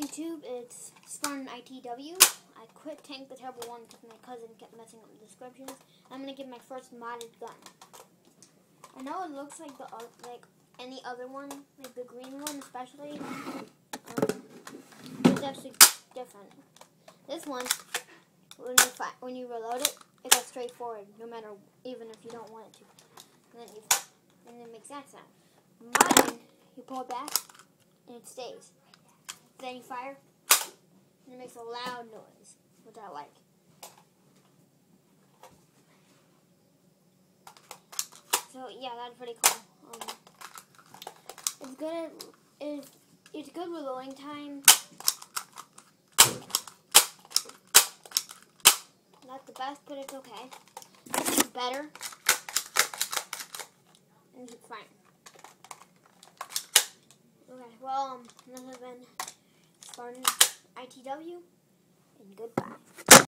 YouTube, it's Spartan ITW. I quit Tank the Terrible One because my cousin kept messing up the descriptions. I'm gonna give my first modded gun. I know it looks like like any other one, like the green one especially. It's actually different. This one, when you reload it, it goes straight forward, no matter, even if you don't want it to. And then it makes that sound. Mine, you pull it back, and it stays. Then you fire, and it makes a loud noise, which I like. So yeah, that's pretty cool. It's good. It's good reloading time. Not the best, but it's okay. It's better. And it's fine. Okay, well, this has been Spartan ITW, and goodbye.